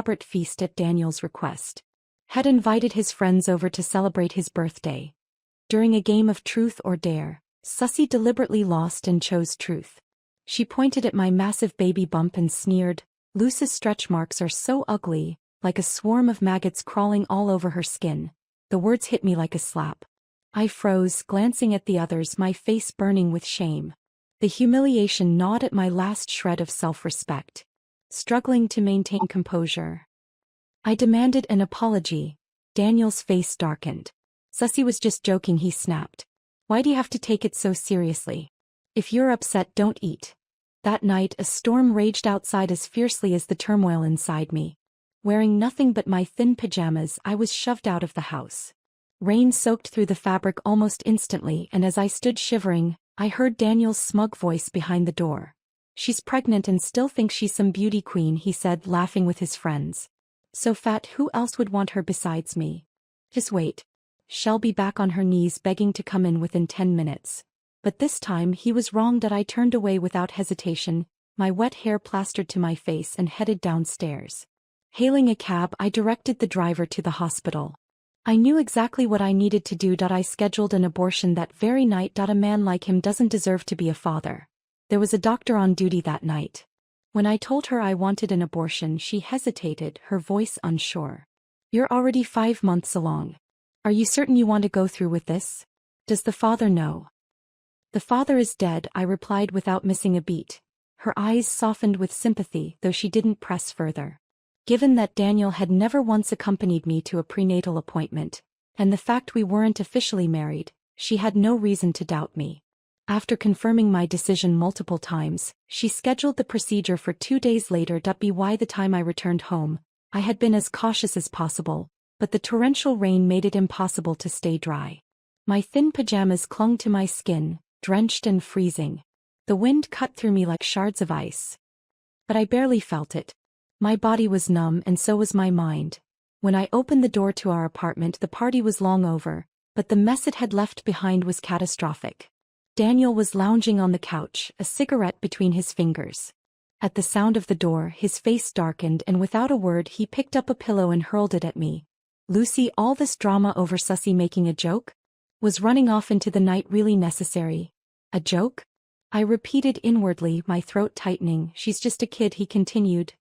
elaborate feast at Daniel's request. Had invited his friends over to celebrate his birthday. During a game of truth or dare, Susie deliberately lost and chose truth. She pointed at my massive baby bump and sneered, "Luce's stretch marks are so ugly, like a swarm of maggots crawling all over her skin." The words hit me like a slap. I froze, glancing at the others, my face burning with shame. The humiliation gnawed at my last shred of self-respect. Struggling to maintain composure, I demanded an apology. Daniel's face darkened. "Susie was just joking," he snapped. "Why do you have to take it so seriously? If you're upset, don't eat." That night a storm raged outside as fiercely as the turmoil inside me. Wearing nothing but my thin pajamas, I was shoved out of the house. Rain soaked through the fabric almost instantly, and as I stood shivering, I heard Daniel's smug voice behind the door. "She's pregnant and still thinks she's some beauty queen," he said, laughing with his friends. "So fat, who else would want her besides me? Just wait. She'll be back on her knees begging to come in within 10 minutes. But this time he was wrong. That I turned away without hesitation, my wet hair plastered to my face, and headed downstairs. Hailing a cab, I directed the driver to the hospital. I knew exactly what I needed to do. I scheduled an abortion that very night. A man like him doesn't deserve to be a father. There was a doctor on duty that night. When I told her I wanted an abortion, she hesitated, her voice unsure. "You're already 5 months along. Are you certain you want to go through with this? Does the father know?" "The father is dead," I replied without missing a beat. Her eyes softened with sympathy, though she didn't press further. Given that Daniel had never once accompanied me to a prenatal appointment, and the fact we weren't officially married, she had no reason to doubt me. After confirming my decision multiple times, she scheduled the procedure for 2 days later. By the time I returned home, I had been as cautious as possible, but the torrential rain made it impossible to stay dry. My thin pajamas clung to my skin, drenched and freezing. The wind cut through me like shards of ice. But I barely felt it. My body was numb, and so was my mind. When I opened the door to our apartment, the party was long over, but the mess it had left behind was catastrophic. Daniel was lounging on the couch, a cigarette between his fingers. At the sound of the door, his face darkened, and without a word he picked up a pillow and hurled it at me. "Lucy, all this drama over Susie making a joke? Was running off into the night really necessary? A joke?" I repeated inwardly, my throat tightening. "She's just a kid," he continued,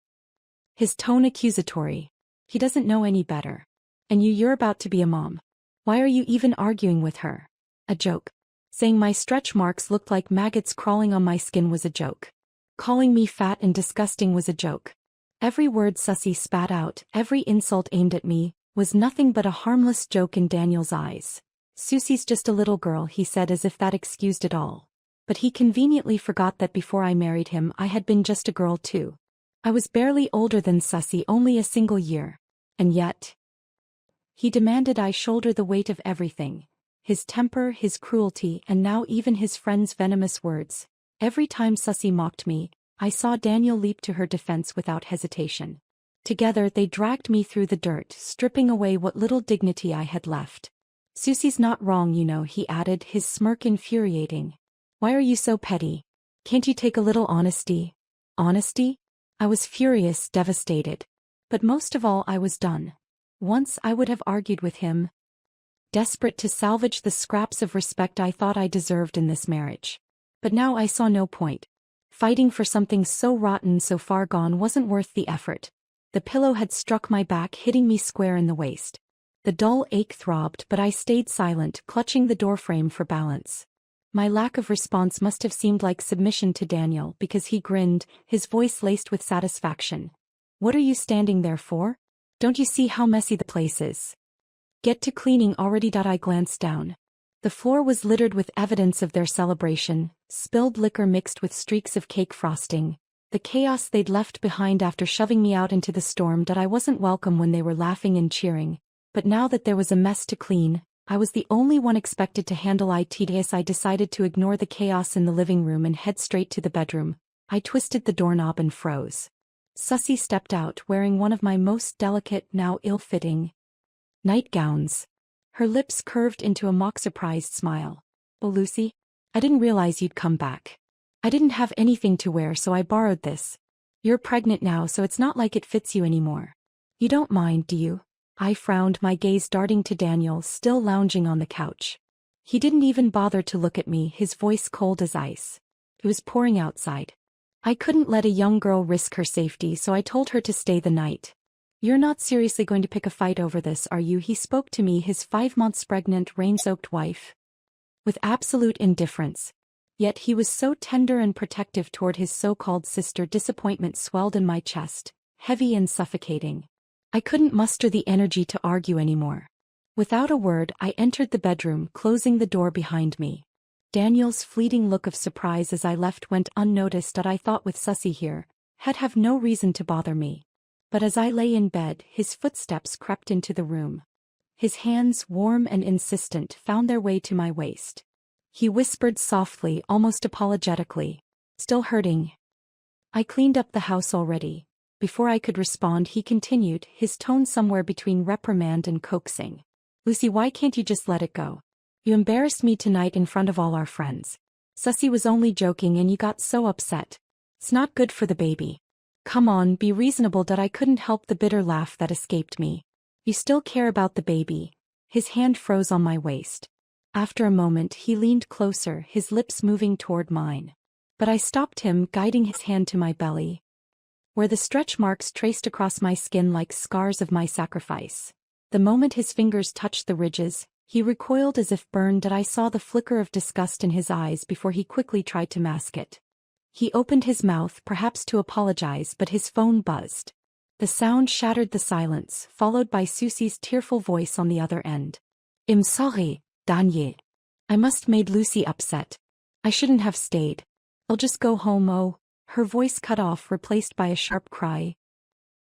his tone accusatory. "He doesn't know any better. And you're about to be a mom. Why are you even arguing with her?" "A joke. Saying my stretch marks looked like maggots crawling on my skin was a joke. Calling me fat and disgusting was a joke. Every word Susie spat out, every insult aimed at me, was nothing but a harmless joke in Daniel's eyes." "Susie's just a little girl," he said, as if that excused it all. But he conveniently forgot that before I married him I had been just a girl too. I was barely older than Susie, only a single year. And yet, he demanded I shoulder the weight of everything. His temper, his cruelty, and now even his friend's venomous words. Every time Susie mocked me, I saw Daniel leap to her defense without hesitation. Together they dragged me through the dirt, stripping away what little dignity I had left. "Susie's not wrong, you know," he added, his smirk infuriating. "Why are you so petty? Can't you take a little honesty?" "Honesty?" I was furious, devastated. But most of all I was done. Once I would have argued with him, desperate to salvage the scraps of respect I thought I deserved in this marriage. But now I saw no point. Fighting for something so rotten, so far gone, wasn't worth the effort. The pillow had struck my back, hitting me square in the waist. The dull ache throbbed, but I stayed silent, clutching the doorframe for balance. My lack of response must have seemed like submission to Daniel, because he grinned, his voice laced with satisfaction. "What are you standing there for? Don't you see how messy the place is? Get to cleaning already." I glanced down. The floor was littered with evidence of their celebration, spilled liquor mixed with streaks of cake frosting. The chaos they'd left behind after shoving me out into the storm. I wasn't welcome when they were laughing and cheering. But now that there was a mess to clean, I was the only one expected to handle it. As I decided to ignore the chaos in the living room and head straight to the bedroom, I twisted the doorknob and froze. Susie stepped out wearing one of my most delicate, now ill-fitting nightgowns. Her lips curved into a mock surprised smile. "Oh, Lucy, I didn't realize you'd come back. I didn't have anything to wear, so I borrowed this. You're pregnant now, so it's not like it fits you anymore." You don't mind, do you? I frowned, my gaze darting to Daniel, still lounging on the couch. He didn't even bother to look at me, his voice cold as ice. It was pouring outside. I couldn't let a young girl risk her safety, so I told her to stay the night. You're not seriously going to pick a fight over this, are you? He spoke to me, his 5 months pregnant, rain-soaked wife, with absolute indifference. Yet he was so tender and protective toward his so-called sister. Disappointment swelled in my chest, heavy and suffocating. I couldn't muster the energy to argue anymore. Without a word, I entered the bedroom, closing the door behind me. Daniel's fleeting look of surprise as I left went unnoticed. That I thought, with Susie here, had have no reason to bother me. But as I lay in bed, his footsteps crept into the room. His hands, warm and insistent, found their way to my waist. He whispered softly, almost apologetically, "Still hurting? I cleaned up the house already." Before I could respond, he continued, his tone somewhere between reprimand and coaxing. "Lucy, why can't you just let it go? You embarrassed me tonight in front of all our friends. Susie was only joking and you got so upset. It's not good for the baby. Come on, be reasonable." That I couldn't help the bitter laugh that escaped me. "You still care about the baby?" His hand froze on my waist. After a moment, he leaned closer, his lips moving toward mine. But I stopped him, guiding his hand to my belly, where the stretch marks traced across my skin like scars of my sacrifice. The moment his fingers touched the ridges, he recoiled as if burned. That I saw the flicker of disgust in his eyes before he quickly tried to mask it. He opened his mouth, perhaps to apologize, but his phone buzzed. The sound shattered the silence, followed by Susie's tearful voice on the other end. "I'm sorry, Daniel. I must made Lucy upset. I shouldn't have stayed. I'll just go home." Oh. Her voice cut off, replaced by a sharp cry.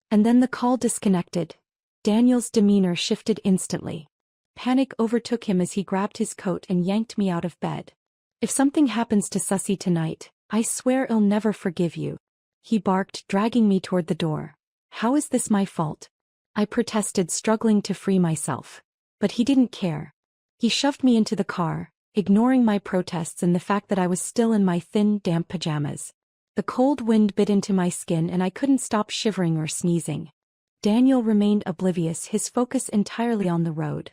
And then the call disconnected. Daniel's demeanor shifted instantly. Panic overtook him as he grabbed his coat and yanked me out of bed. "If something happens to Susie tonight, I swear I'll never forgive you," he barked, dragging me toward the door. "How is this my fault?" I protested, struggling to free myself. But he didn't care. He shoved me into the car, ignoring my protests and the fact that I was still in my thin, damp pajamas. The cold wind bit into my skin and I couldn't stop shivering or sneezing. Daniel remained oblivious, his focus entirely on the road.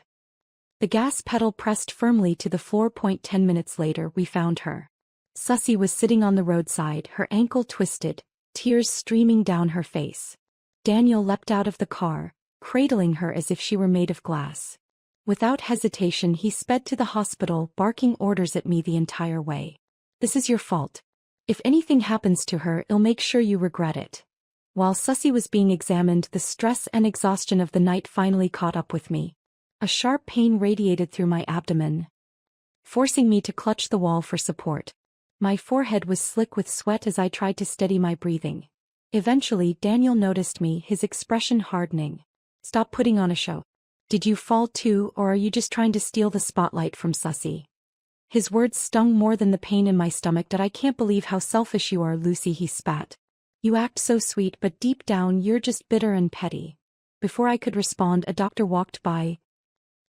The gas pedal pressed firmly to the floor. 10 minutes later, we found her. Susie was sitting on the roadside, her ankle twisted, tears streaming down her face. Daniel leapt out of the car, cradling her as if she were made of glass. Without hesitation, he sped to the hospital, barking orders at me the entire way. "This is your fault. If anything happens to her, I'll make sure you regret it." While Susie was being examined, the stress and exhaustion of the night finally caught up with me. A sharp pain radiated through my abdomen, forcing me to clutch the wall for support. My forehead was slick with sweat as I tried to steady my breathing. Eventually, Daniel noticed me, his expression hardening. "Stop putting on a show. Did you fall too, or are you just trying to steal the spotlight from Susie?" His words stung more than the pain in my stomach. "That I can't believe how selfish you are, Lucy," he spat. "You act so sweet, but deep down you're just bitter and petty." Before I could respond, a doctor walked by,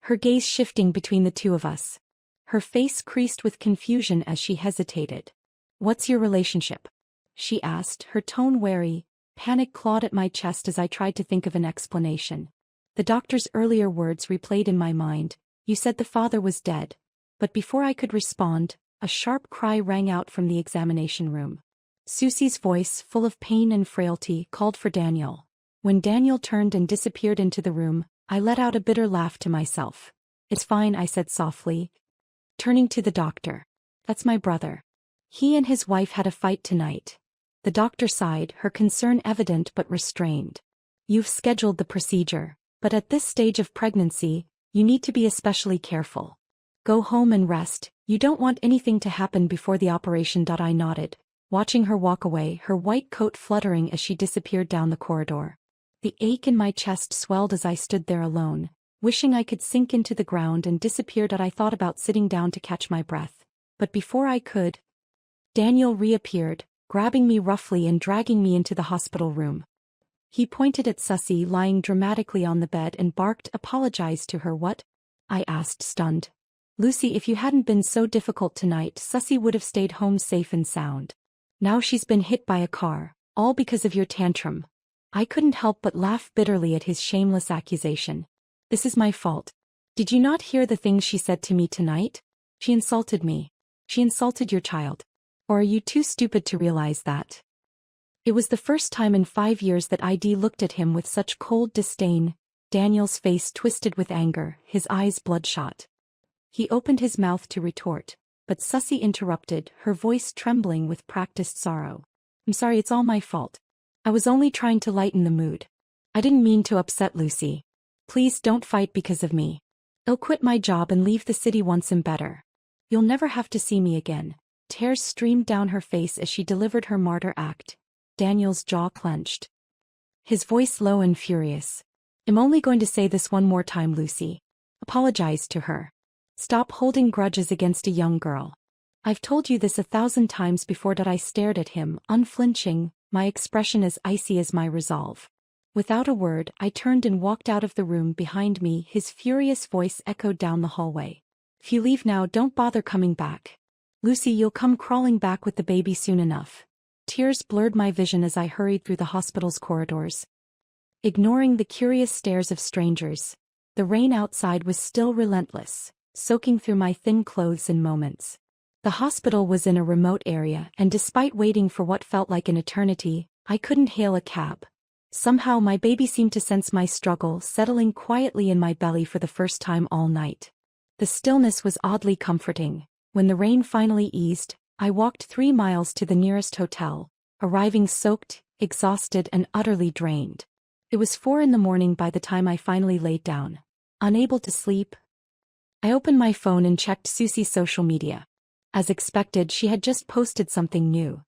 her gaze shifting between the two of us. Her face creased with confusion as she hesitated. "What's your relationship?" she asked, her tone wary. Panic clawed at my chest as I tried to think of an explanation. The doctor's earlier words replayed in my mind. "You said the father was dead." But before I could respond, a sharp cry rang out from the examination room. Susie's voice, full of pain and frailty, called for Daniel. When Daniel turned and disappeared into the room, I let out a bitter laugh to myself. "It's fine," I said softly, turning to the doctor. "That's my brother. He and his wife had a fight tonight." The doctor sighed, her concern evident but restrained. "You've scheduled the procedure, but at this stage of pregnancy, you need to be especially careful. Go home and rest. You don't want anything to happen before the operation." I nodded, watching her walk away, her white coat fluttering as she disappeared down the corridor. The ache in my chest swelled as I stood there alone, wishing I could sink into the ground and disappear. I thought about sitting down to catch my breath. But before I could, Daniel reappeared, grabbing me roughly and dragging me into the hospital room. He pointed at Susie lying dramatically on the bed and barked, "Apologize to her." "What?" I asked, stunned. "Lucy, if you hadn't been so difficult tonight, Susie would have stayed home safe and sound. Now she's been hit by a car, all because of your tantrum." I couldn't help but laugh bitterly at his shameless accusation. This is my fault. Did you not hear the things she said to me tonight? She insulted me. She insulted your child. Or are you too stupid to realize that? It was the first time in 5 years that ID looked at him with such cold disdain. Daniel's face twisted with anger, his eyes bloodshot. He opened his mouth to retort, but Susie interrupted, her voice trembling with practiced sorrow. I'm sorry, it's all my fault. I was only trying to lighten the mood. I didn't mean to upset Lucy. Please don't fight because of me. I'll quit my job and leave the city once I'm better. You'll never have to see me again. Tears streamed down her face as she delivered her martyr act. Daniel's jaw clenched. His voice low and furious. I'm only going to say this one more time, Lucy. Apologize to her. Stop holding grudges against a young girl. I've told you this 1,000 times before. That I stared at him, unflinching, my expression as icy as my resolve. Without a word, I turned and walked out of the room behind me. His furious voice echoed down the hallway. If you leave now, don't bother coming back. Lucy, you'll come crawling back with the baby soon enough. Tears blurred my vision as I hurried through the hospital's corridors. Ignoring the curious stares of strangers, the rain outside was still relentless, soaking through my thin clothes in moments. The hospital was in a remote area, and despite waiting for what felt like an eternity, I couldn't hail a cab. Somehow my baby seemed to sense my struggle, settling quietly in my belly for the first time all night. The stillness was oddly comforting. When the rain finally eased, I walked 3 miles to the nearest hotel, arriving soaked, exhausted, and utterly drained. It was 4 in the morning by the time I finally laid down. Unable to sleep, I opened my phone and checked Susie's social media. As expected, she had just posted something new.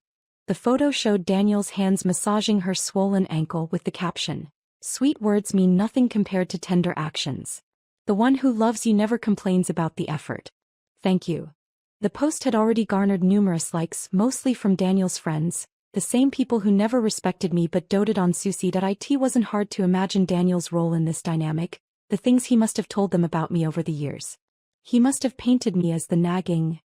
The photo showed Daniel's hands massaging her swollen ankle with the caption, "Sweet words mean nothing compared to tender actions. The one who loves you never complains about the effort. Thank you." The post had already garnered numerous likes, mostly from Daniel's friends, the same people who never respected me but doted on Susie. It wasn't hard to imagine Daniel's role in this dynamic, the things he must have told them about me over the years. He must have painted me as the nagging,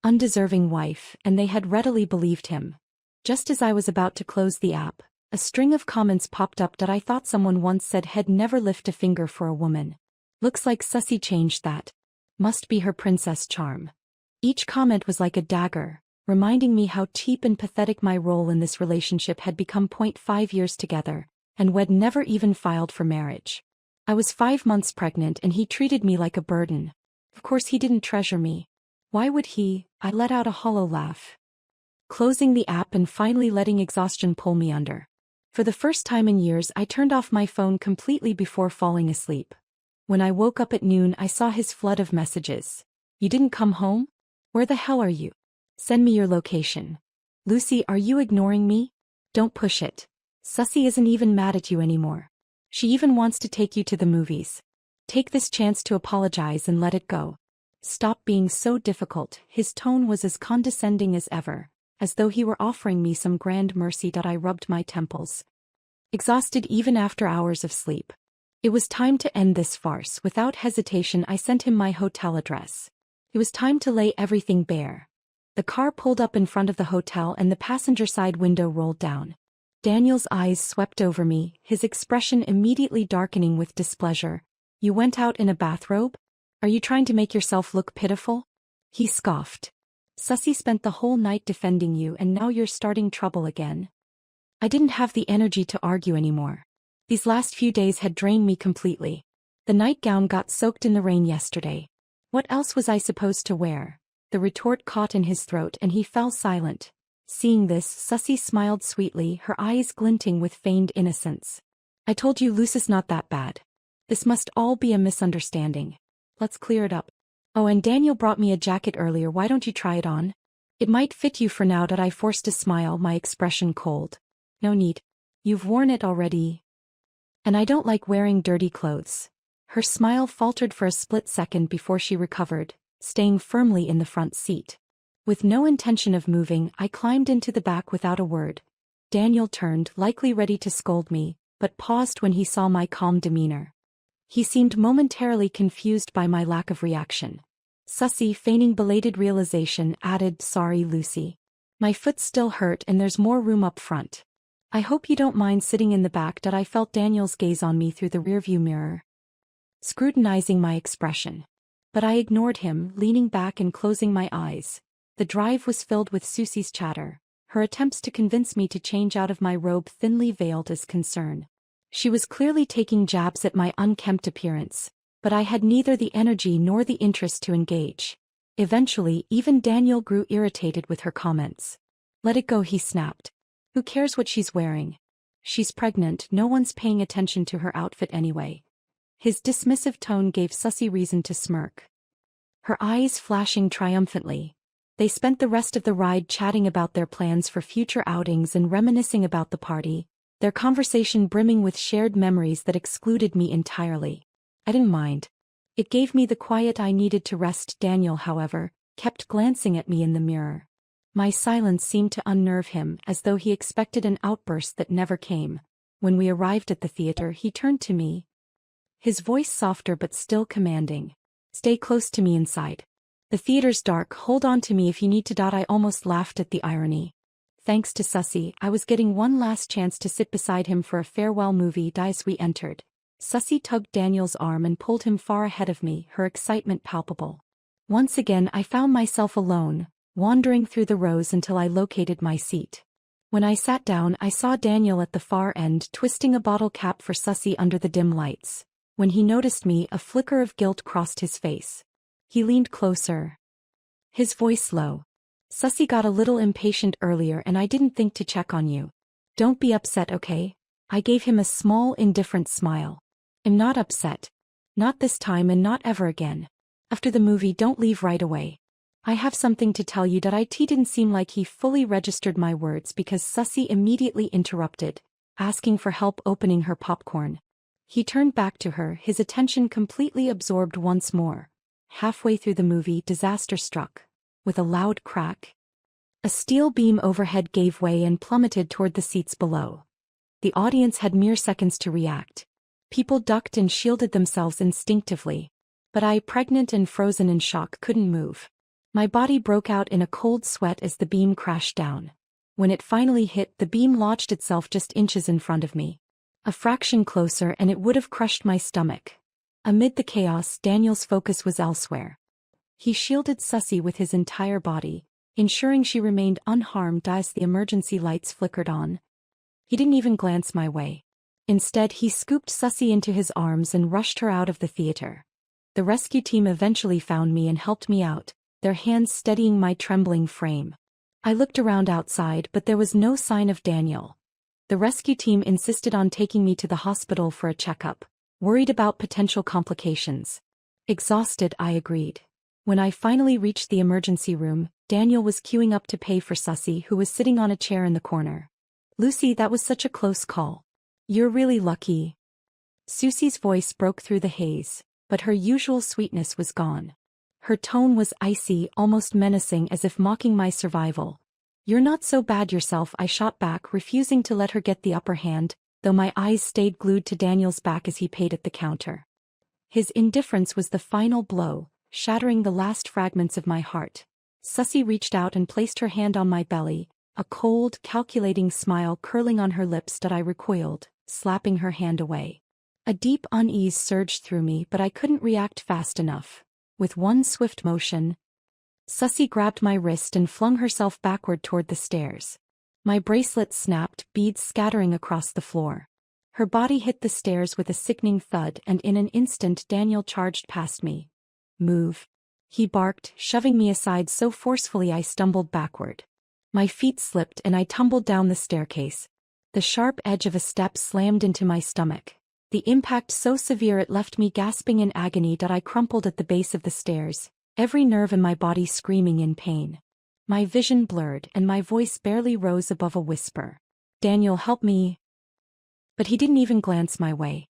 undeserving wife, and they had readily believed him. Just as I was about to close the app, a string of comments popped up that I thought someone once said he'd never lift a finger for a woman. Looks like Susie changed that. Must be her princess charm. Each comment was like a dagger, reminding me how cheap and pathetic my role in this relationship had become. 5 years together, and we'd never even filed for marriage. I was 5 months pregnant and he treated me like a burden. Of course he didn't treasure me. Why would he? I let out a hollow laugh, closing the app and finally letting exhaustion pull me under. For the first time in years, I turned off my phone completely before falling asleep. When I woke up at noon, I saw his flood of messages. You didn't come home? Where the hell are you? Send me your location. Lucy, are you ignoring me? Don't push it. Susie isn't even mad at you anymore. She even wants to take you to the movies. Take this chance to apologize and let it go. Stop being so difficult. His tone was as condescending as ever, as though he were offering me some grand mercy. I rubbed my temples, exhausted even after hours of sleep. It was time to end this farce. Without hesitation, I sent him my hotel address. It was time to lay everything bare. The car pulled up in front of the hotel and the passenger side window rolled down. Daniel's eyes swept over me, his expression immediately darkening with displeasure. You went out in a bathrobe? Are you trying to make yourself look pitiful? He scoffed. Susie spent the whole night defending you and now you're starting trouble again. I didn't have the energy to argue anymore. These last few days had drained me completely. The nightgown got soaked in the rain yesterday. What else was I supposed to wear? The retort caught in his throat and he fell silent. Seeing this, Susie smiled sweetly, her eyes glinting with feigned innocence. I told you Lucy's not that bad. This must all be a misunderstanding. Let's clear it up. Oh, and Daniel brought me a jacket earlier. Why don't you try it on? It might fit you for now. I forced a smile, my expression cold. No need. You've worn it already. And I don't like wearing dirty clothes. Her smile faltered for a split second before she recovered, staying firmly in the front seat. With no intention of moving, I climbed into the back without a word. Daniel turned, likely ready to scold me, but paused when he saw my calm demeanor. He seemed momentarily confused by my lack of reaction. Susie, feigning belated realization, added, "Sorry, Lucy. My foot still hurt and there's more room up front." I hope you don't mind sitting in the back. I felt Daniel's gaze on me through the rearview mirror, scrutinizing my expression. But I ignored him, leaning back and closing my eyes. The drive was filled with Susie's chatter, her attempts to convince me to change out of my robe thinly veiled as concern. She was clearly taking jabs at my unkempt appearance, but I had neither the energy nor the interest to engage. Eventually, even Daniel grew irritated with her comments. "Let it go," he snapped. "Who cares what she's wearing? She's pregnant, no one's paying attention to her outfit anyway." His dismissive tone gave Susie reason to smirk, her eyes flashing triumphantly. They spent the rest of the ride chatting about their plans for future outings and reminiscing about the party, their conversation brimming with shared memories that excluded me entirely. I didn't mind. It gave me the quiet I needed to rest. Daniel, however, kept glancing at me in the mirror. My silence seemed to unnerve him, as though he expected an outburst that never came. When we arrived at the theater, he turned to me, his voice softer but still commanding. "Stay close to me inside. The theater's dark, hold on to me if you need to." I almost laughed at the irony. Thanks to Susie, I was getting one last chance to sit beside him for a farewell movie. As we entered, Susie tugged Daniel's arm and pulled him far ahead of me, her excitement palpable. Once again I found myself alone, wandering through the rows until I located my seat. When I sat down, I saw Daniel at the far end twisting a bottle cap for Susie under the dim lights. When he noticed me, a flicker of guilt crossed his face. He leaned closer, his voice low. "Susie got a little impatient earlier and I didn't think to check on you. Don't be upset, okay?" I gave him a small, indifferent smile. "I'm not upset. Not this time and not ever again. After the movie, don't leave right away. I have something to tell you." It didn't seem like he fully registered my words because Susie immediately interrupted, asking for help opening her popcorn. He turned back to her, his attention completely absorbed once more. Halfway through the movie, disaster struck. With a loud crack, a steel beam overhead gave way and plummeted toward the seats below. The audience had mere seconds to react. People ducked and shielded themselves instinctively. But I, pregnant and frozen in shock, couldn't move. My body broke out in a cold sweat as the beam crashed down. When it finally hit, the beam lodged itself just inches in front of me. A fraction closer and it would have crushed my stomach. Amid the chaos, Daniel's focus was elsewhere. He shielded Susie with his entire body, ensuring she remained unharmed as the emergency lights flickered on. He didn't even glance my way. Instead, he scooped Susie into his arms and rushed her out of the theater. The rescue team eventually found me and helped me out, their hands steadying my trembling frame. I looked around outside, but there was no sign of Daniel. The rescue team insisted on taking me to the hospital for a checkup, worried about potential complications. Exhausted, I agreed. When I finally reached the emergency room, Daniel was queuing up to pay for Susie, who was sitting on a chair in the corner. "Lucy, that was such a close call. You're really lucky." Susie's voice broke through the haze, but her usual sweetness was gone. Her tone was icy, almost menacing, as if mocking my survival. "You're not so bad yourself," I shot back, refusing to let her get the upper hand, though my eyes stayed glued to Daniel's back as he paid at the counter. His indifference was the final blow, shattering the last fragments of my heart. Susie reached out and placed her hand on my belly, a cold, calculating smile curling on her lips. I recoiled, slapping her hand away. A deep unease surged through me, but I couldn't react fast enough. With one swift motion, Susie grabbed my wrist and flung herself backward toward the stairs. My bracelet snapped, beads scattering across the floor. Her body hit the stairs with a sickening thud, and in an instant Daniel charged past me. "Move," he barked, shoving me aside so forcefully I stumbled backward. My feet slipped and I tumbled down the staircase. The sharp edge of a step slammed into my stomach. The impact so severe it left me gasping in agony. I crumpled at the base of the stairs, every nerve in my body screaming in pain. My vision blurred and my voice barely rose above a whisper. "Daniel, help me." But he didn't even glance my way.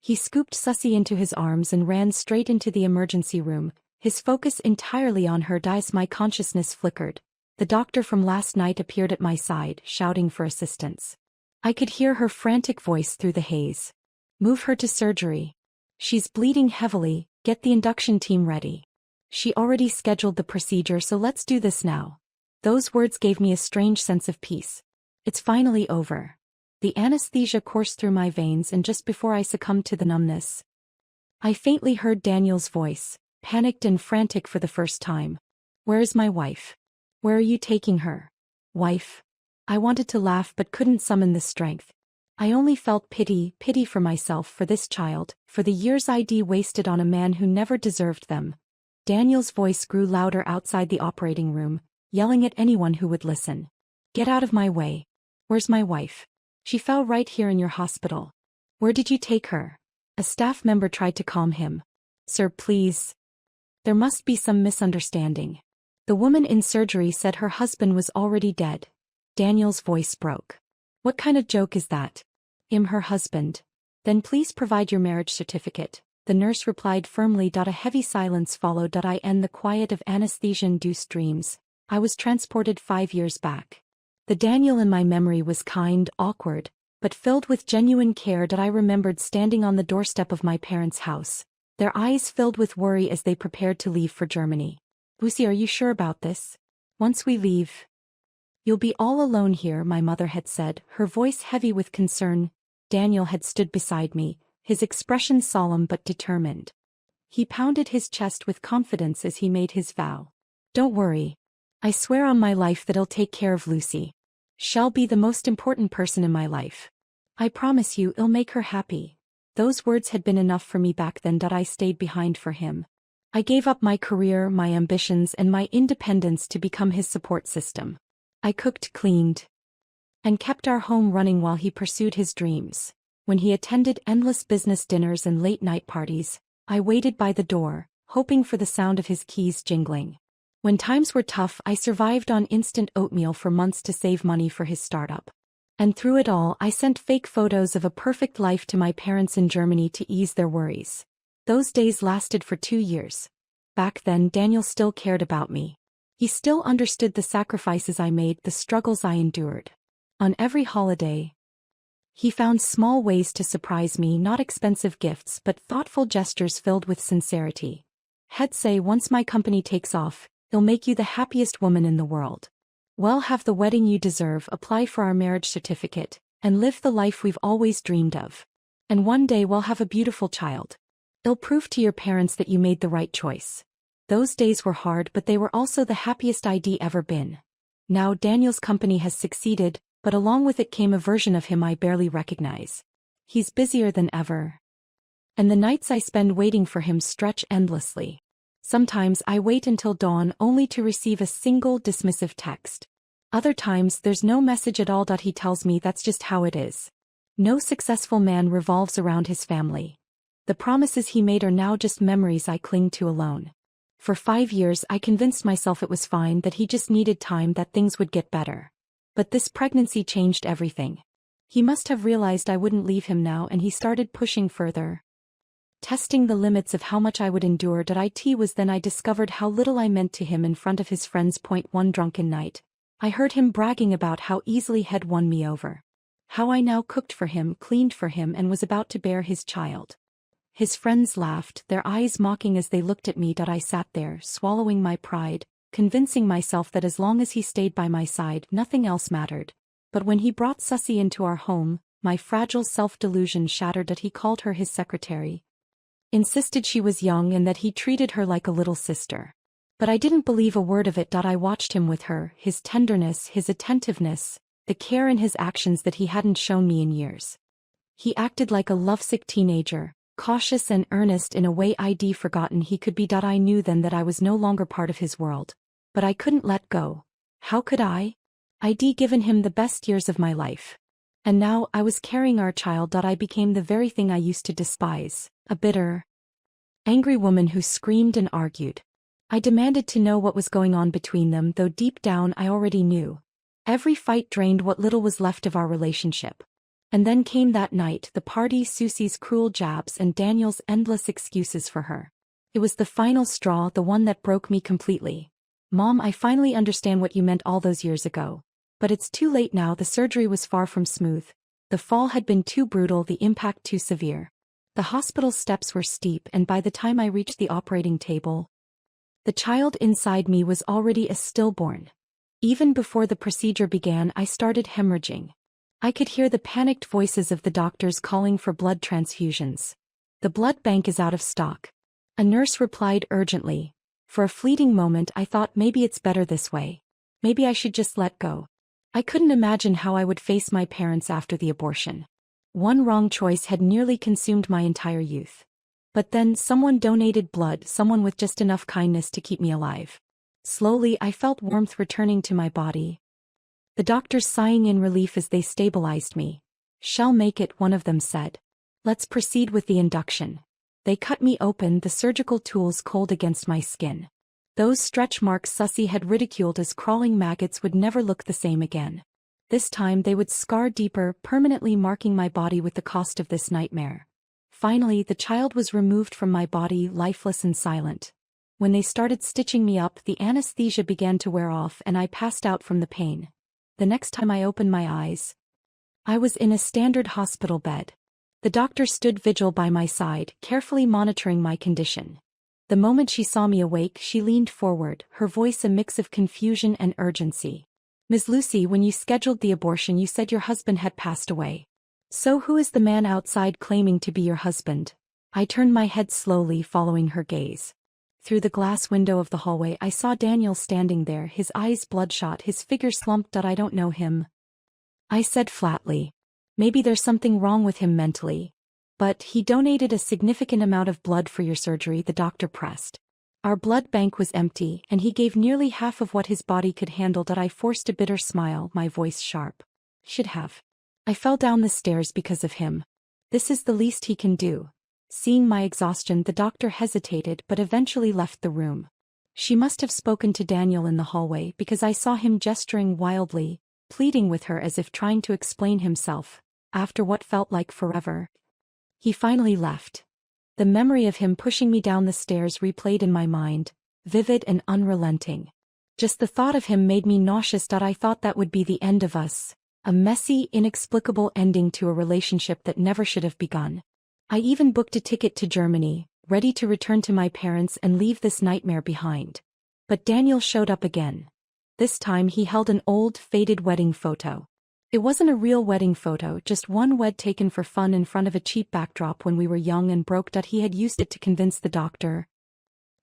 He scooped Susie into his arms and ran straight into the emergency room, his focus entirely on her. As my consciousness flickered, the doctor from last night appeared at my side, shouting for assistance. I could hear her frantic voice through the haze. "Move her to surgery. She's bleeding heavily, get the induction team ready. She already scheduled the procedure, so let's do this now." Those words gave me a strange sense of peace. It's finally over. The anesthesia coursed through my veins, and just before I succumbed to the numbness, I faintly heard Daniel's voice, panicked and frantic for the first time. "Where is my wife? Where are you taking her?" "Wife?" I wanted to laugh but couldn't summon the strength. I only felt pity for myself, for this child, for the years I'd wasted on a man who never deserved them. Daniel's voice grew louder outside the operating room, yelling at anyone who would listen. "Get out of my way. Where's my wife? She fell right here in your hospital. Where did you take her?" A staff member tried to calm him. "Sir, please. There must be some misunderstanding. The woman in surgery said her husband was already dead." Daniel's voice broke. "What kind of joke is that? I'm her husband." "Then please provide your marriage certificate," the nurse replied firmly. A heavy silence followed. I and the quiet of anesthesia-induced dreams. I was transported 5 years back. The Daniel in my memory was kind, awkward, but filled with genuine care. I remembered standing on the doorstep of my parents' house, their eyes filled with worry as they prepared to leave for Germany. "Lucy, are you sure about this? Once we leave, you'll be all alone here," my mother had said, her voice heavy with concern. Daniel had stood beside me, his expression solemn but determined. He pounded his chest with confidence as he made his vow. "Don't worry. I swear on my life that I'll take care of Lucy. She'll be the most important person in my life. I promise you I'll make her happy." Those words had been enough for me back then. I stayed behind for him. I gave up my career, my ambitions, and my independence to become his support system. I cooked, cleaned, and kept our home running while he pursued his dreams. When he attended endless business dinners and late-night parties, I waited by the door, hoping for the sound of his keys jingling. When times were tough, I survived on instant oatmeal for months to save money for his startup. And through it all, I sent fake photos of a perfect life to my parents in Germany to ease their worries. Those days lasted for 2 years. Back then, Daniel still cared about me. He still understood the sacrifices I made, the struggles I endured. On every holiday, he found small ways to surprise me, not expensive gifts but thoughtful gestures filled with sincerity. He'd say, "Once my company takes off, it'll make you the happiest woman in the world. We'll have the wedding you deserve, apply for our marriage certificate, and live the life we've always dreamed of. And one day we'll have a beautiful child. It'll prove to your parents that you made the right choice." Those days were hard, but they were also the happiest I'd ever been. Now Daniel's company has succeeded, but along with it came a version of him I barely recognize. He's busier than ever, and the nights I spend waiting for him stretch endlessly. Sometimes I wait until dawn only to receive a single dismissive text. Other times there's no message at all. He tells me that's just how it is. No successful man revolves around his family. The promises he made are now just memories I cling to alone. For 5 years I convinced myself it was fine, that he just needed time, that things would get better. But this pregnancy changed everything. He must have realized I wouldn't leave him now, and he started pushing further, testing the limits of how much I would endure. It was then I discovered how little I meant to him in front of his friends. One drunken night, I heard him bragging about how easily he'd won me over. How I now cooked for him, cleaned for him, and was about to bear his child. His friends laughed, their eyes mocking as they looked at me. I sat there, swallowing my pride, convincing myself that as long as he stayed by my side, nothing else mattered. But when he brought Susie into our home, my fragile self-delusion shattered. He called her his secretary, insisted she was young and that he treated her like a little sister. But I didn't believe a word of it. I watched him with her, his tenderness, his attentiveness, the care in his actions that he hadn't shown me in years. He acted like a lovesick teenager, cautious and earnest in a way I'd forgotten he could be. I knew then that I was no longer part of his world. But I couldn't let go. How could I? I'd given him the best years of my life. And now I was carrying our child. I became the very thing I used to despise, a bitter, angry woman who screamed and argued. I demanded to know what was going on between them, though deep down I already knew. Every fight drained what little was left of our relationship. And then came that night, the party, Susie's cruel jabs, and Daniel's endless excuses for her. It was the final straw, the one that broke me completely. "Mom, I finally understand what you meant all those years ago. But it's too late now. The surgery was far from smooth. The fall had been too brutal, the impact too severe. The hospital steps were steep, and by the time I reached the operating table, the child inside me was already a stillborn. Even before the procedure began, I started hemorrhaging. I could hear the panicked voices of the doctors calling for blood transfusions. The blood bank is out of stock. A nurse replied urgently. For a fleeting moment I thought maybe it's better this way. Maybe I should just let go. I couldn't imagine how I would face my parents after the abortion. One wrong choice had nearly consumed my entire youth. But then someone donated blood, someone with just enough kindness to keep me alive. Slowly I felt warmth returning to my body. The doctors sighing in relief as they stabilized me. "Shall make it," one of them said. "Let's proceed with the induction." They cut me open, the surgical tools cold against my skin. Those stretch marks Susie had ridiculed as crawling maggots would never look the same again. This time they would scar deeper, permanently marking my body with the cost of this nightmare. Finally, the child was removed from my body, lifeless and silent. When they started stitching me up, the anesthesia began to wear off and I passed out from the pain. The next time I opened my eyes, I was in a standard hospital bed. The doctor stood vigil by my side, carefully monitoring my condition. The moment she saw me awake, she leaned forward, her voice a mix of confusion and urgency. "Ms. Lucy, when you scheduled the abortion you said your husband had passed away. So who is the man outside claiming to be your husband?" I turned my head slowly, following her gaze. Through the glass window of the hallway I saw Daniel standing there, his eyes bloodshot, his figure slumped. "I don't know him," I said flatly. "Maybe there's something wrong with him mentally. But he donated a significant amount of blood for your surgery," the doctor pressed. "Our blood bank was empty, and he gave nearly half of what his body could handle." I forced a bitter smile, my voice sharp. "Should have. I fell down the stairs because of him. This is the least he can do." Seeing my exhaustion, the doctor hesitated but eventually left the room. She must have spoken to Daniel in the hallway because I saw him gesturing wildly, pleading with her as if trying to explain himself. After what felt like forever, he finally left. The memory of him pushing me down the stairs replayed in my mind, vivid and unrelenting. Just the thought of him made me nauseous. I thought that would be the end of us, a messy, inexplicable ending to a relationship that never should have begun. I even booked a ticket to Germany, ready to return to my parents and leave this nightmare behind. But Daniel showed up again. This time he held an old, faded wedding photo. It wasn't a real wedding photo, just one wed taken for fun in front of a cheap backdrop when we were young and broke. He had used it to convince the doctor,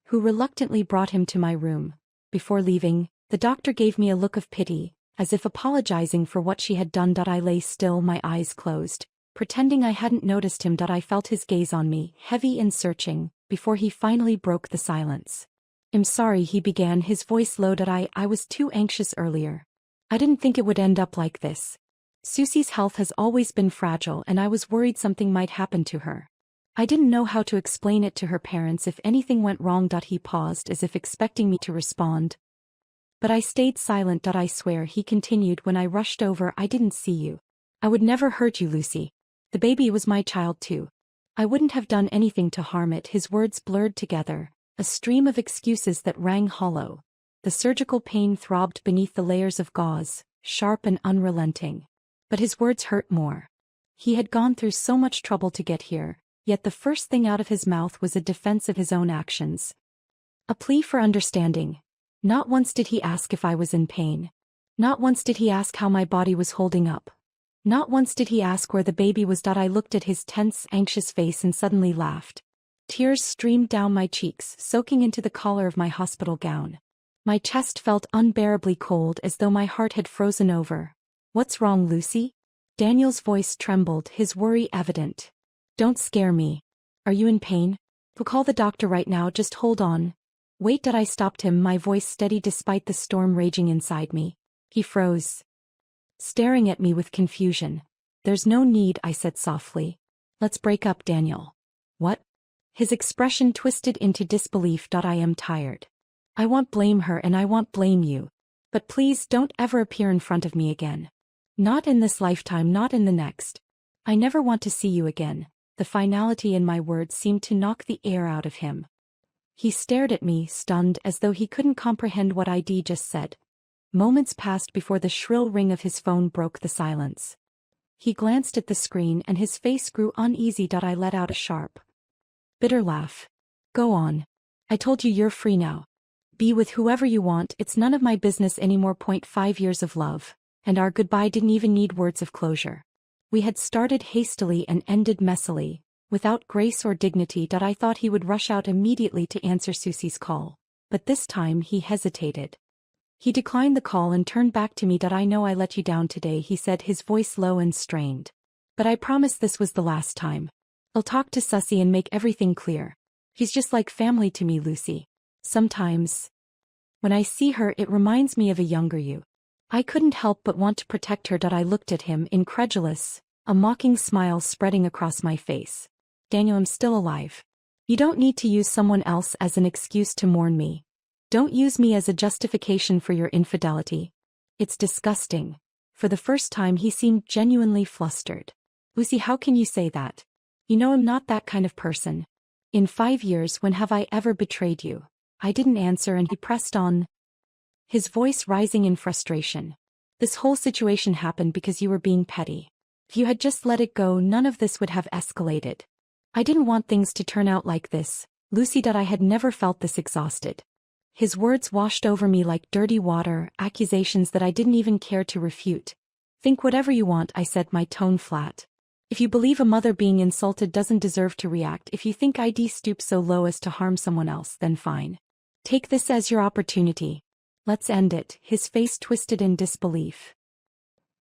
who reluctantly brought him to my room. Before leaving, the doctor gave me a look of pity, as if apologizing for what she had done. I lay still, my eyes closed, pretending I hadn't noticed him. I felt his gaze on me, heavy and searching, before he finally broke the silence. "I'm sorry," he began, his voice low. I was too anxious earlier. I didn't think it would end up like this. Susie's health has always been fragile and I was worried something might happen to her. I didn't know how to explain it to her parents if anything went wrong. He paused as if expecting me to respond. But I stayed silent. I swear, he continued when I rushed over, "I didn't see you. I would never hurt you, Lucy. The baby was my child too. I wouldn't have done anything to harm it." His words blurred together, a stream of excuses that rang hollow. The surgical pain throbbed beneath the layers of gauze, sharp and unrelenting. But his words hurt more. He had gone through so much trouble to get here, yet the first thing out of his mouth was a defense of his own actions. A plea for understanding. Not once did he ask if I was in pain. Not once did he ask how my body was holding up. Not once did he ask where the baby was. I looked at his tense, anxious face and suddenly laughed. Tears streamed down my cheeks, soaking into the collar of my hospital gown. My chest felt unbearably cold, as though my heart had frozen over. "What's wrong, Lucy?" Daniel's voice trembled, his worry evident. "Don't scare me. Are you in pain? We'll call the doctor right now, just hold on." "Wait." I stopped him, my voice steady despite the storm raging inside me. He froze, staring at me with confusion. "There's no need," I said softly. "Let's break up, Daniel." "What?" His expression twisted into disbelief. "I am tired. I won't blame her and I won't blame you. But please don't ever appear in front of me again. Not in this lifetime, not in the next. I never want to see you again." The finality in my words seemed to knock the air out of him. He stared at me, stunned, as though he couldn't comprehend what I'd just said. Moments passed before the shrill ring of his phone broke the silence. He glanced at the screen and his face grew uneasy. I let out a sharp, bitter laugh. "Go on. I told you you're free now. Be with whoever you want, it's none of my business anymore. 5 years of love. and our goodbye didn't even need words of closure. We had started hastily and ended messily, without grace or dignity. I thought he would rush out immediately to answer Susie's call. But this time he hesitated. He declined the call and turned back to me. I know I let you down today, he said, his voice low and strained. But I promise this was the last time. I'll talk to Susie and make everything clear. She's just like family to me, Lucy. Sometimes, when I see her, it reminds me of a younger you. I couldn't help but want to protect her. I looked at him, incredulous, a mocking smile spreading across my face. Daniel, I'm still alive. You don't need to use someone else as an excuse to mourn me. Don't use me as a justification for your infidelity. It's disgusting. For the first time he seemed genuinely flustered. Lucy, how can you say that? You know I'm not that kind of person. In 5 years, when have I ever betrayed you? I didn't answer and he pressed on, his voice rising in frustration. This whole situation happened because you were being petty. If you had just let it go, none of this would have escalated. I didn't want things to turn out like this, Lucy. I had never felt this exhausted. His words washed over me like dirty water, accusations that I didn't even care to refute. Think whatever you want, I said, my tone flat. If you believe a mother being insulted doesn't deserve to react, if you think I'd stoop so low as to harm someone else, then fine. Take this as your opportunity. Let's end it. His face twisted in disbelief,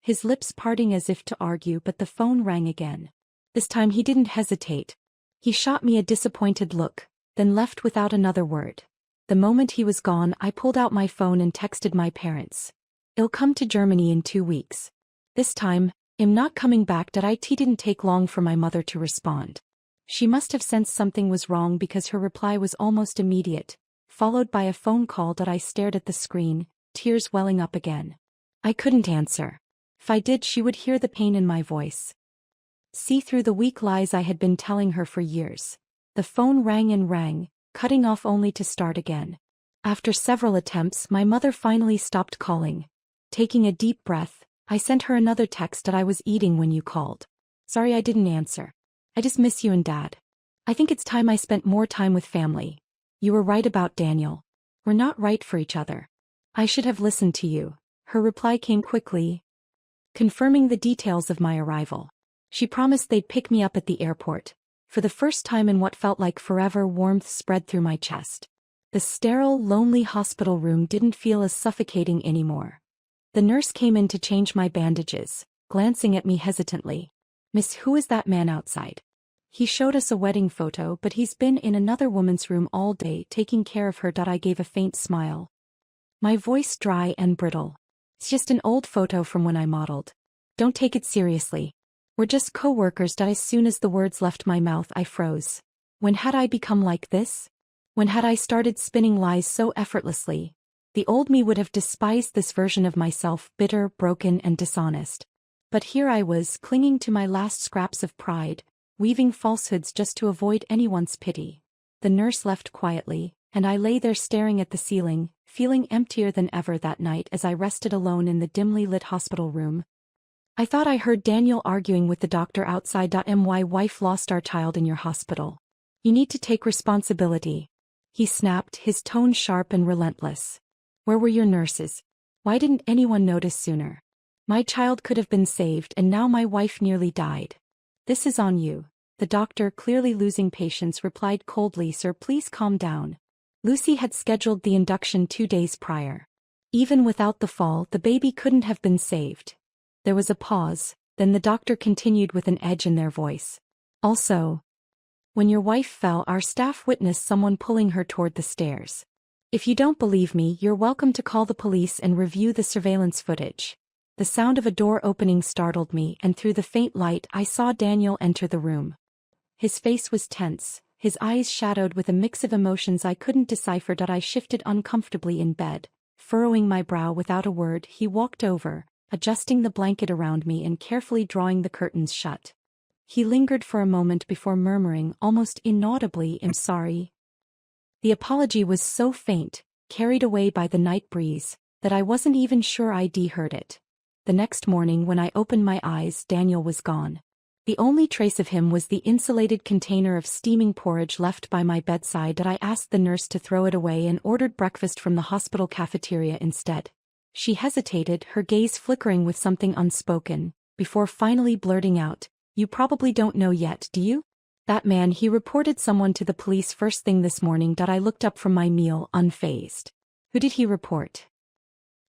his lips parting as if to argue, but the phone rang again. This time he didn't hesitate. He shot me a disappointed look, then left without another word. The moment he was gone, I pulled out my phone and texted my parents. I'll come to Germany in 2 weeks. This time, I'm not coming back. It didn't take long for my mother to respond. She must have sensed something was wrong because her reply was almost immediate, followed by a phone call. I stared at the screen, tears welling up again. I couldn't answer. If I did, she would hear the pain in my voice, see through the weak lies I had been telling her for years. The phone rang and rang, cutting off only to start again. After several attempts, my mother finally stopped calling. Taking a deep breath, I sent her another text. I was eating when you called. Sorry I didn't answer. I just miss you and Dad. I think it's time I spent more time with family. You were right about Daniel. We're not right for each other. I should have listened to you. Her reply came quickly, confirming the details of my arrival. She promised they'd pick me up at the airport. For the first time in what felt like forever, warmth spread through my chest. The sterile, lonely hospital room didn't feel as suffocating anymore. The nurse came in to change my bandages, glancing at me hesitantly. Miss, who is that man outside? He showed us a wedding photo, but he's been in another woman's room all day taking care of her. I gave a faint smile, my voice dry and brittle. It's just an old photo from when I modeled. Don't take it seriously. We're just co-workers. As soon as the words left my mouth, I froze. When had I become like this? When had I started spinning lies so effortlessly? The old me would have despised this version of myself, bitter, broken, and dishonest. But here I was, clinging to my last scraps of pride, weaving falsehoods just to avoid anyone's pity. The nurse left quietly, and I lay there staring at the ceiling, feeling emptier than ever that night as I rested alone in the dimly lit hospital room. I thought I heard Daniel arguing with the doctor outside. My wife lost our child in your hospital. You need to take responsibility. He snapped, his tone sharp and relentless. Where were your nurses? Why didn't anyone notice sooner? My child could have been saved, and now my wife nearly died. This is on you. The doctor, clearly losing patience, replied coldly. Sir, please calm down. Lucy had scheduled the induction 2 days prior. Even without the fall, the baby couldn't have been saved. There was a pause, then the doctor continued with an edge in their voice. Also, when your wife fell, our staff witnessed someone pulling her toward the stairs. If you don't believe me, you're welcome to call the police and review the surveillance footage. The sound of a door opening startled me, and through the faint light I saw Daniel enter the room. His face was tense, his eyes shadowed with a mix of emotions I couldn't decipher. I shifted uncomfortably in bed, furrowing my brow. Without a word, he walked over, adjusting the blanket around me and carefully drawing the curtains shut. He lingered for a moment before murmuring, almost inaudibly, I'm sorry. The apology was so faint, carried away by the night breeze, that I wasn't even sure I'd heard it. The next morning when I opened my eyes, Daniel was gone. The only trace of him was the insulated container of steaming porridge left by my bedside. I asked the nurse to throw it away and ordered breakfast from the hospital cafeteria instead. She hesitated, her gaze flickering with something unspoken, before finally blurting out, "You probably don't know yet, do you? That man, he reported someone to the police first thing this morning." I looked up from my meal, unfazed. "Who did he report?"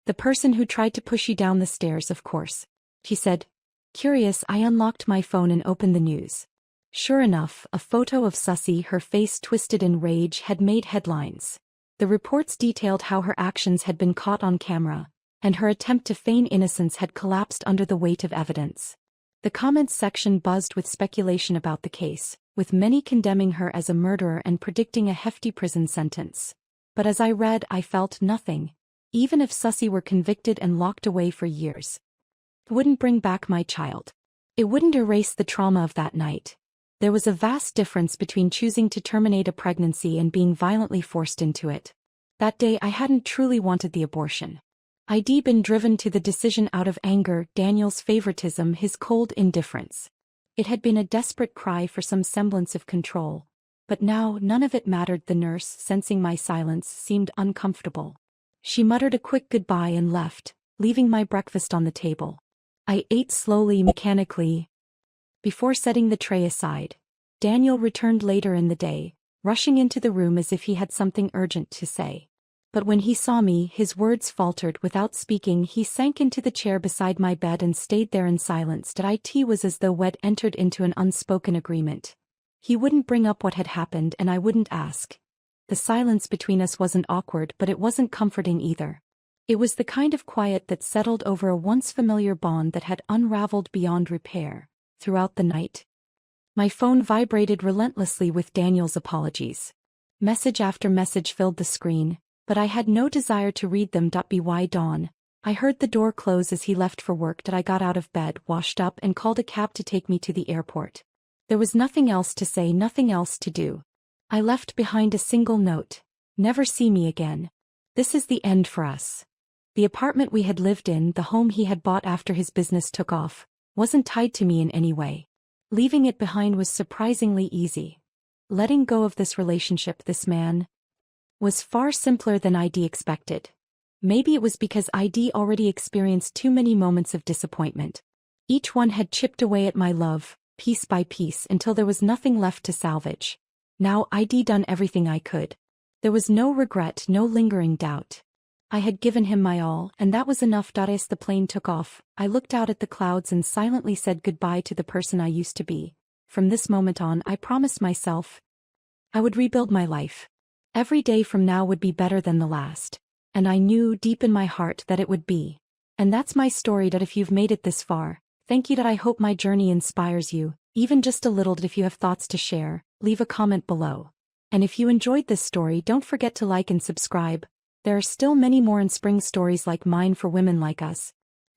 "The person who tried to push you down the stairs, of course," she said. Curious, I unlocked my phone and opened the news. Sure enough, a photo of Susie, her face twisted in rage, had made headlines. The reports detailed how her actions had been caught on camera, and her attempt to feign innocence had collapsed under the weight of evidence. The comments section buzzed with speculation about the case, with many condemning her as a murderer and predicting a hefty prison sentence. But as I read, I felt nothing. Even if Susie were convicted and locked away for years, it wouldn't bring back my child. It wouldn't erase the trauma of that night. There was a vast difference between choosing to terminate a pregnancy and being violently forced into it. That day I hadn't truly wanted the abortion. I'd been driven to the decision out of anger, Daniel's favoritism, his cold indifference. It had been a desperate cry for some semblance of control. But now none of it mattered. The nurse, sensing my silence, seemed uncomfortable. She muttered a quick goodbye and left, leaving my breakfast on the table. I ate slowly, mechanically. Before setting the tray aside, Daniel returned later in the day, rushing into the room as if he had something urgent to say. But when he saw me, his words faltered. Without speaking, he sank into the chair beside my bed and stayed there in silence. It was as though we'd entered into an unspoken agreement. He wouldn't bring up what had happened, and I wouldn't ask. The silence between us wasn't awkward, but it wasn't comforting either. It was the kind of quiet that settled over a once familiar bond that had unraveled beyond repair. Throughout the night, my phone vibrated relentlessly with Daniel's apologies. Message after message filled the screen, but I had no desire to read them. By dawn, I heard the door close as he left for work. I got out of bed, washed up, and called a cab to take me to the airport. There was nothing else to say, nothing else to do. I left behind a single note: "Never see me again. This is the end for us." The apartment we had lived in, the home he had bought after his business took off, wasn't tied to me in any way. Leaving it behind was surprisingly easy. Letting go of this relationship, this man, was far simpler than I'd expected. Maybe it was because I'd already experienced too many moments of disappointment. Each one had chipped away at my love, piece by piece, until there was nothing left to salvage. Now I'd done everything I could. There was no regret, no lingering doubt. I had given him my all, and that was enough. As the plane took off, I looked out at the clouds and silently said goodbye to the person I used to be. From this moment on, I promised myself I would rebuild my life. Every day from now would be better than the last. And I knew deep in my heart that it would be. And that's my story. If you've made it this far, thank you. I hope my journey inspires you, even just a little. If you have thoughts to share, leave a comment below. And if you enjoyed this story, don't forget to like and subscribe. There are still many more inspiring stories like mine for women like us.